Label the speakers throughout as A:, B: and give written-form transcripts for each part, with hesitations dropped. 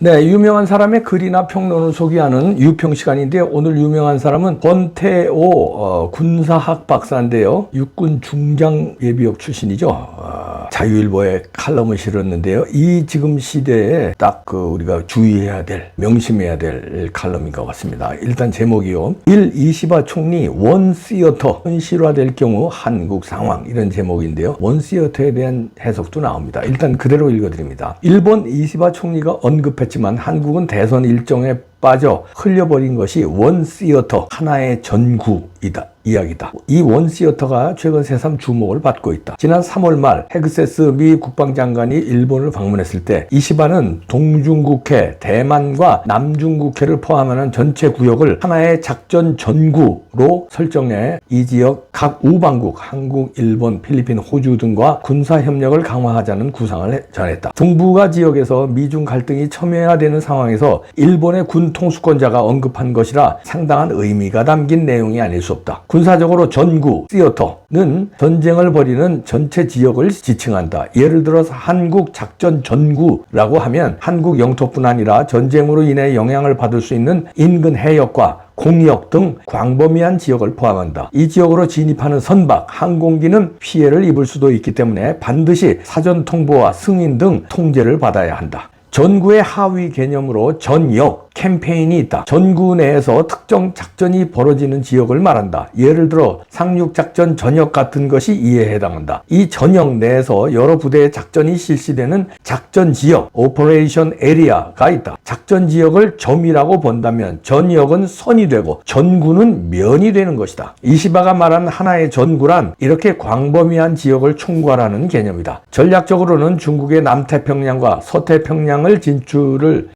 A: 네, 유명한 사람의 글이나 평론을 소개하는 유평 시간인데요. 오늘 유명한 사람은 권태호 군사학 박사인데요. 육군 중장 예비역 출신이죠. 자유일보에 칼럼을 실었는데요. 이 지금 시대에 딱 우리가 주의해야 될, 명심해야 될 칼럼인 것 같습니다. 일단 제목이요. 이시바 총리 원시어터 현실화될 경우 한국 상황, 이런 제목인데요. 원시어터에 대한 해석도 나옵니다. 일단 그대로 읽어드립니다. 일본 이시바 총리가 언급했지만 한국은 대선 일정에 빠져 흘려버린 것이 원시어터, 하나의 전구이다. 이야기다. 이 원시어터가 최근 새삼 주목을 받고 있다. 지난 3월 말 헤그세스 미 국방장관이 일본을 방문했을 때 이시바는 동중국해, 대만과 남중국해를 포함하는 전체 구역을 하나의 작전 전구로 설정해 이 지역 각 우방국, 한국, 일본, 필리핀, 호주 등과 군사협력을 강화하자는 구상을 전했다. 동북아 지역에서 미중 갈등이 첨예화되는 상황에서 일본의 군 통수권자가 언급한 것이라 상당한 의미가 담긴 내용이 아닐 수 없다. 군사적으로 전구, 시어터는 전쟁을 벌이는 전체 지역을 지칭한다. 예를 들어서 한국 작전 전구라고 하면 한국 영토뿐 아니라 전쟁으로 인해 영향을 받을 수 있는 인근 해역과 공역 등 광범위한 지역을 포함한다. 이 지역으로 진입하는 선박, 항공기는 피해를 입을 수도 있기 때문에 반드시 사전 통보와 승인 등 통제를 받아야 한다. 전구의 하위 개념으로 전역, 캠페인이 있다. 전구 내에서 특정 작전이 벌어지는 지역을 말한다. 예를 들어 상륙작전 전역 같은 것이 이에 해당한다. 이 전역 내에서 여러 부대의 작전이 실시되는 작전 지역, 오퍼레이션 에리아가 있다. 작전 지역을 점이라고 본다면 전역은 선이 되고 전구는 면이 되는 것이다. 이시바가 말한 하나의 전구란 이렇게 광범위한 지역을 총괄하는 개념이다. 전략적으로는 중국의 남태평양과 서태평양 진출을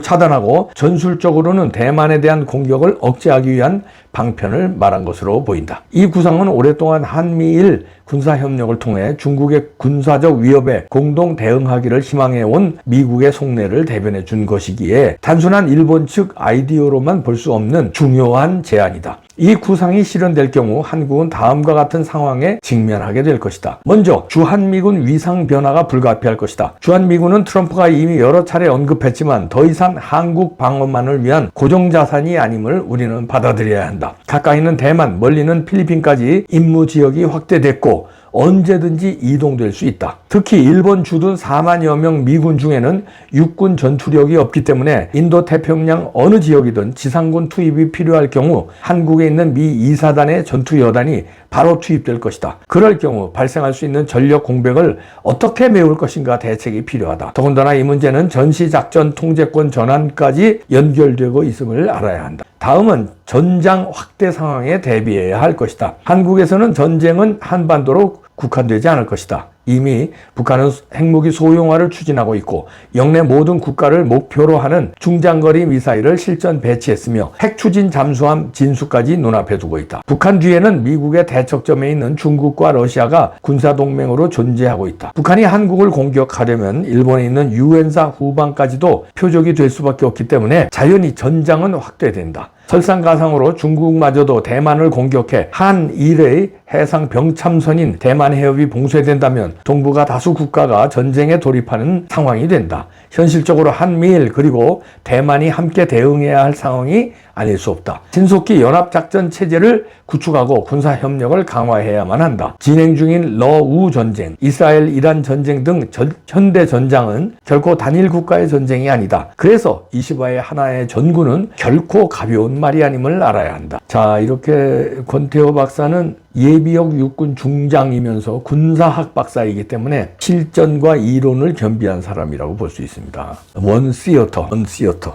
A: 차단하고 전술적으로는 대만에 대한 공격을 억제하기 위한 방편을 말한 것으로 보인다. 이 구상은 오랫동안 한미일 군사협력을 통해 중국의 군사적 위협에 공동 대응하기를 희망해온 미국의 속내를 대변해 준 것이기에 단순한 일본 측 아이디어로만 볼 수 없는 중요한 제안이다. 이 구상이 실현될 경우 한국은 다음과 같은 상황에 직면하게 될 것이다. 먼저 주한미군 위상 변화가 불가피할 것이다. 주한미군은 트럼프가 이미 여러 차례 언급했지만 더 이상 한국 방어만을 위한 고정자산이 아님을 우리는 받아들여야 한다. 가까이 있는 대만, 멀리는 필리핀까지 임무 지역이 확대됐고 언제든지 이동될 수 있다. 특히 일본 주둔 4만여 명 미군 중에는 육군 전투력이 없기 때문에 인도 태평양 어느 지역이든 지상군 투입이 필요할 경우 한국에 있는 미 2사단의 전투 여단이 바로 투입될 것이다. 그럴 경우 발생할 수 있는 전력 공백을 어떻게 메울 것인가 대책이 필요하다. 더군다나 이 문제는 전시작전 통제권 전환까지 연결되고 있음을 알아야 한다. 다음은 전장 확대 상황에 대비해야 할 것이다. 한국에서는 전쟁은 한반도로 국한되지 않을 것이다. 이미 북한은 핵무기 소형화를 추진하고 있고 영내 모든 국가를 목표로 하는 중장거리 미사일을 실전 배치했으며 핵 추진 잠수함 진수까지 눈앞에 두고 있다. 북한 뒤에는 미국의 대척점에 있는 중국과 러시아가 군사동맹으로 존재하고 있다. 북한이 한국을 공격하려면 일본에 있는 유엔사 후방까지도 표적이 될 수밖에 없기 때문에 자연히 전장은 확대된다. 설상가상으로 중국마저도 대만을 공격해 한일의 해상 병참선인 대만 해협이 봉쇄된다면 동북아 다수 국가가 전쟁에 돌입하는 상황이 된다. 현실적으로 한미일 그리고 대만이 함께 대응해야 할 상황이 아닐 수 없다. 신속히 연합작전 체제를 구축하고 군사협력을 강화해야만 한다. 진행 중인 러우 전쟁, 이스라엘 이란 전쟁 등 현대 전장은 결코 단일 국가의 전쟁이 아니다. 그래서 이시바의 하나의 전구는 결코 가벼운 말이 아님을 알아야 한다. 자, 이렇게 권태호 박사는 예비역 육군 중장이면서 군사학 박사이기 때문에 실전과 이론을 겸비한 사람이라고 볼 수 있습니다. 원시어터,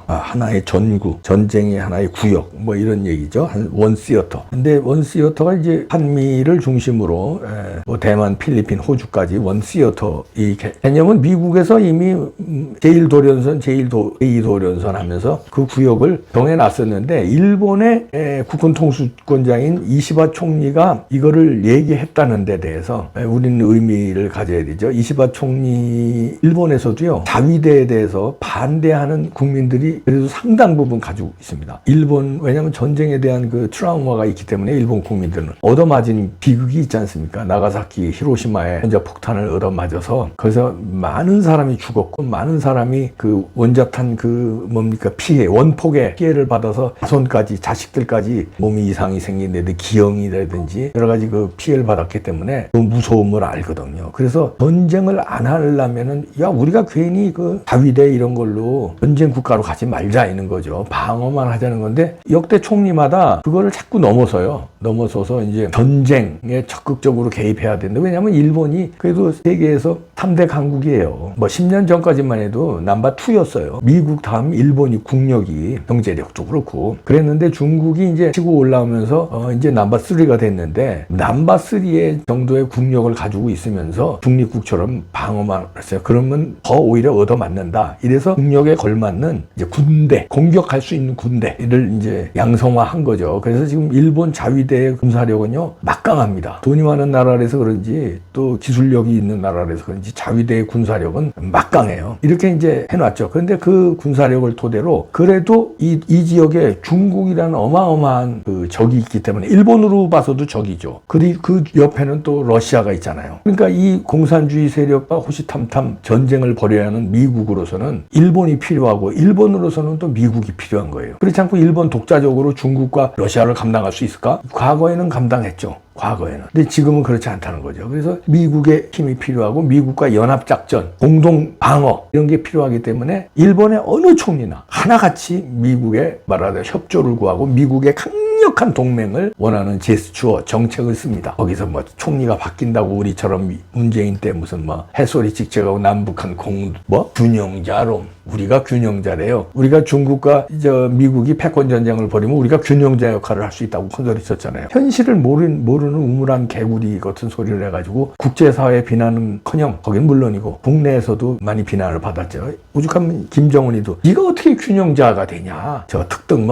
A: 하나의 전구, 전쟁의 하나의 구역, 뭐 이런 얘기죠. 원시어터. 근데 원시어터가 이제 한미를 중심으로 대만, 필리핀, 호주까지 원시어터 이 개념은 미국에서 이미 제1도련선, 제2도련선 하면서 그 구역을 정해놨었는데 일본의 국군 통수권자인 이시바 총리가 이거를 얘기했다는 데 대해서 우리는 의미를 가져야 되죠. 이시바 총리 일본에서도요, 자위대에 대해서 반대하는 국민들이 그래도 상당 부분 가지고 있습니다. 일본, 왜냐하면 전쟁에 대한 그 트라우마가 있기 때문에 일본 국민들은 얻어맞은 비극이 있지 않습니까? 나가사키, 히로시마에 원자 폭탄을 얻어맞아서 그래서 많은 사람이 죽었고 많은 사람이 그 원자탄 피해, 원폭의 피해를 받아서 자손까지, 자식들까지 몸이 이상이 생긴데 기형이라든지 여러 가지 그 피해를 받았기 때문에 그 무서움을 알거든요. 그래서 전쟁을 안 하려면은 우리가 괜히 그 자위대 이런 걸로 전쟁 국가로 가지 말자 이는 거죠. 방어만 하자는 건데 역대 총리마다 그거를 자꾸 넘어서서 이제 전쟁에 적극적으로 개입해야 된다. 왜냐하면 일본이 그래도 세계에서 3대 강국이에요. 10년 전까지만 해도 넘버2였어요. 미국 다음 일본이 국력이 경제력도 그렇고 그랬는데 중국이 이제 치고 올라오면서 이제 넘버3가 됐는데 넘버3의 정도의 국력을 가지고 있으면서 중립국처럼 방어만 했어요. 그러면 더 오히려 얻어맞는다. 이래서 국력에 걸맞는 이제 군대, 공격할 수 있는 군대를 이제 양성화한 거죠. 그래서 지금 일본 자위대의 군사력은요 막강합니다. 돈이 많은 나라라서 그런지 또 기술력이 있는 나라라서 그런지 자위대의 군사력은 막강해요. 이렇게 이제 해놨죠. 그런데 그 군사력을 토대로 그래도 이 지역에 중국이라는 어마어마한 그 적이 있기 때문에 일본으로 봐서도 적이죠. 그리고 그 옆에는 또 러시아가 있잖아요. 그러니까 이 공산주의 세력과 호시탐탐 전쟁을 벌여야 하는 미국으로서는 일본이 필요하고 일본으로서는 또 미국이 필요한 거예요. 그렇지 않고 일본 독자적으로 중국과 러시아를 감당할 수 있을까? 과거에는 감당했죠. 과거에는. 근데 지금은 그렇지 않다는 거죠. 그래서 미국의 힘이 필요하고 미국과 연합작전, 공동방어 이런 게 필요하기 때문에 일본의 어느 총리나 하나같이 미국에 말하자면 협조를 구하고 미국의 강력한 동맹을 원하는 제스처 정책을 씁니다. 거기서 총리가 바뀐다고 우리처럼 문재인 때 무슨 해소리 직책하고 남북한 균형자로 우리가 균형자래요. 우리가 중국과 미국이 패권 전쟁을 벌이면 우리가 균형자 역할을 할 수 있다고 큰 소리 썼잖아요. 현실을 모르는 우물한 개구리 같은 소리를 해가지고 국제사회 비난은커녕 거긴 물론이고 국내에서도 많이 비난을 받았죠. 오죽하면 김정은이도 네가 어떻게 균형자가 되냐. 저 특등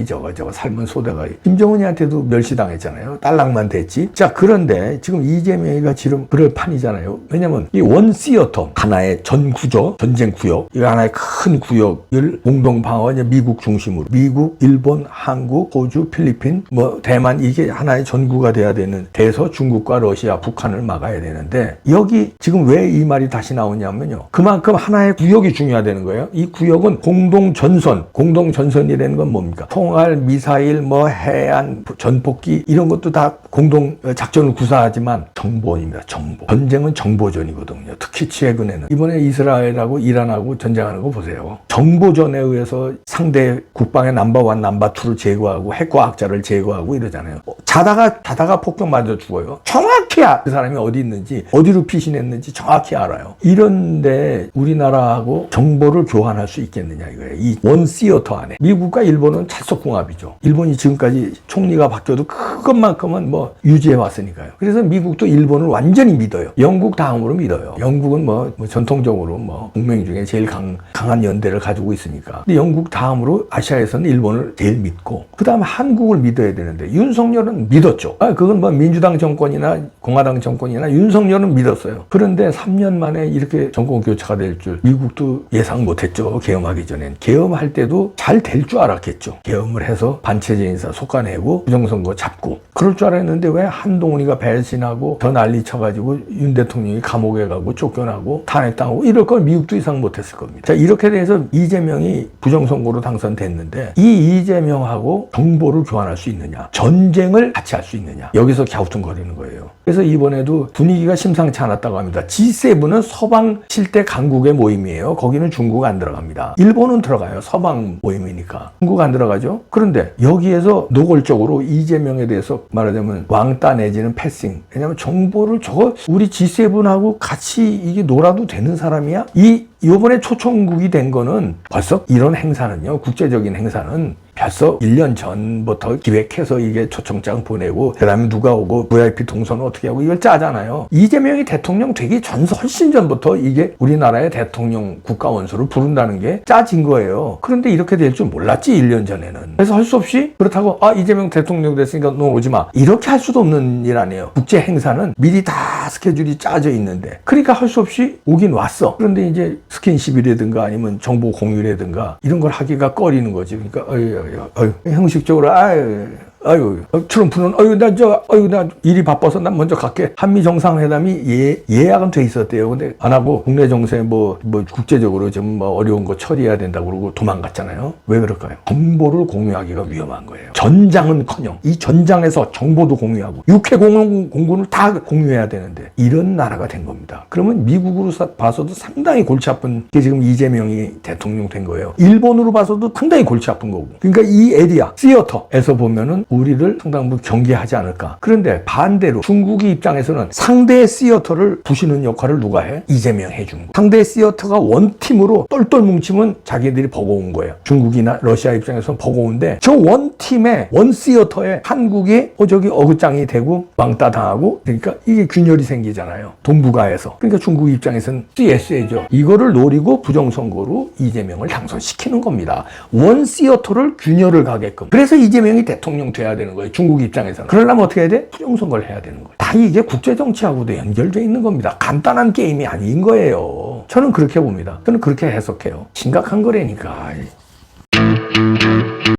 A: 저거 삶은 소대가 김정은이한테도 멸시당했잖아요. 딸랑만 됐지. 자, 그런데 지금 이재명이가 지금 그럴 판이잖아요. 왜냐면 이 원시어터 하나의 전구조 전쟁 구역 이 하나의 큰 구역을 공동 방어 미국 중심으로 미국, 일본, 한국, 호주, 필리핀, 대만 이게 하나의 전구가 돼야 돼서 중국과 러시아, 북한을 막아야 되는데 여기 지금 왜 이 말이 다시 나오냐면요. 그만큼 하나의 구역이 중요하다는 거예요. 이 구역은 공동전선이라는 건 뭡니까? 총알, 미사일, 해안, 전폭기 이런 것도 다 공동 작전을 구사하지만 정보입니다. 정보. 전쟁은 정보전이거든요. 특히 최근에는 이번에 이스라엘하고 이란하고 전쟁하는 거 보세요. 정보전에 의해서 상대 국방의 넘버1, 넘버2를 제거하고 핵과학자를 제거하고 이러잖아요. 자다가 폭격 맞아 죽어요. 정확히 그 사람이 어디 있는지 어디로 피신했는지 정확히 알아요. 이런데 우리나라하고 정보를 교환할 수 있겠느냐 이거예요. 이 원시어터 안에 미국과 일본은 찰석궁합이죠. 일본이 지금까지 총리가 바뀌어도 그것만큼은 유지해 왔으니까요. 그래서 미국도 일본을 완전히 믿어요. 영국 다음으로 믿어요. 영국은 전통적으로 동맹 중에 제일 강한 연대를 가지고 있으니까. 근데 영국 다음으로 아시아에서는 일본을 제일 믿고 그 다음에 한국을 믿어야 되는데 윤석열은 믿었죠. 그건 민주당 정권이나 공화당 정권이나 윤석열은 믿었어요. 그런데 3년 만에 이렇게 정권 교체가 될 줄 미국도 예상 못했죠. 계엄하기 전엔. 계엄할 때도 잘 될 줄 알았겠죠. 계엄을 해서 반체제 인사 속아내고 부정선거 잡고 그럴 줄 알았는데 왜 한동훈이가 배신하고 저 난리 쳐가지고 윤 대통령이 감옥에 가고 쫓겨나고 탄핵당하고 이럴 건 미국도 예상 못했을 겁니다. 자, 이렇게 돼서 이재명이 부정선거로 당선됐는데 이 이재명하고 정보를 교환할 수 있느냐, 전쟁을 같이 할 수 있느냐, 여기서 갸우뚱거리는 거예요. 그래서 이번에도 분위기가 심상치 않았다고 합니다. G7은 서방 7대 강국의 모임이에요. 거기는 중국 안 들어갑니다. 일본은 들어가요. 서방 모임이니까. 중국 안 들어가죠. 그런데 여기에서 노골적으로 이재명에 대해서 말하자면 왕따 내지는 패싱. 왜냐하면 정보를 우리 G7하고 같이 이게 놀아도 되는 사람이야? 이 이번에 초청국이 된 거는 벌써 이런 행사는요, 국제적인 행사는 벌써 1년 전부터 기획해서 이게 초청장 보내고 그다음에 누가 오고 VIP 동선 어떻게 하고 이걸 짜잖아요. 이재명이 대통령 되기 훨씬 전부터 이게 우리나라의 대통령 국가원수를 부른다는 게 짜진 거예요. 그런데 이렇게 될 줄 몰랐지 1년 전에는. 그래서 할 수 없이 그렇다고 이재명 대통령 됐으니까 너 오지 마. 이렇게 할 수도 없는 일 아니에요. 국제 행사는 미리 다 스케줄이 짜져 있는데 그러니까 할 수 없이 오긴 왔어. 그런데 이제 스킨십이라든가 아니면 정보 공유라든가 이런 걸 하기가 꺼리는 거지. 그러니까 형식적으로 트럼프는 나 일이 바빠서 난 먼저 갈게. 한미 정상회담이 예약은 돼 있었대요. 근데 안 하고 국내 정세 뭐 국제적으로 좀 어려운 거 처리해야 된다고 그러고 도망갔잖아요. 왜 그럴까요? 정보를 공유하기가 위험한 거예요. 전장은커녕 이 전장에서 정보도 공유하고 육해 공군을 다 공유해야 되는데 이런 나라가 된 겁니다. 그러면 미국으로 봐서도 상당히 골치 아픈 게 지금 이재명이 대통령 된 거예요. 일본으로 봐서도 상당히 골치 아픈 거고. 그러니까 이 에리아 시어터에서 보면은 우리를 상당히 경계하지 않을까. 그런데 반대로 중국의 입장에서는 상대의 시어터를 부시는 역할을 누가 해? 이재명 해준 거예요. 상대의 시어터가 원팀으로 똘똘 뭉치면 자기들이 버거운 거예요. 중국이나 러시아 입장에서는 버거운데 저 원팀에 원 시어터에 한국이 저기 어긋장이 되고 왕따 당하고 그러니까 이게 균열이 생기잖아요. 동북아에서. 그러니까 중국 입장에서는 CSA죠. 이거를 노리고 부정선거로 이재명을 당선시키는 겁니다. 원 시어터를 균열을 가게끔. 그래서 이재명이 대통령 돼야 되는 거예요. 중국 입장에서는. 그러려면 어떻게 해야 돼? 부정선거를 해야 되는 거예요. 다 이게 국제정치하고도 연결되어 있는 겁니다. 간단한 게임이 아닌 거예요. 저는 그렇게 봅니다. 저는 그렇게 해석해요. 심각한 거라니까.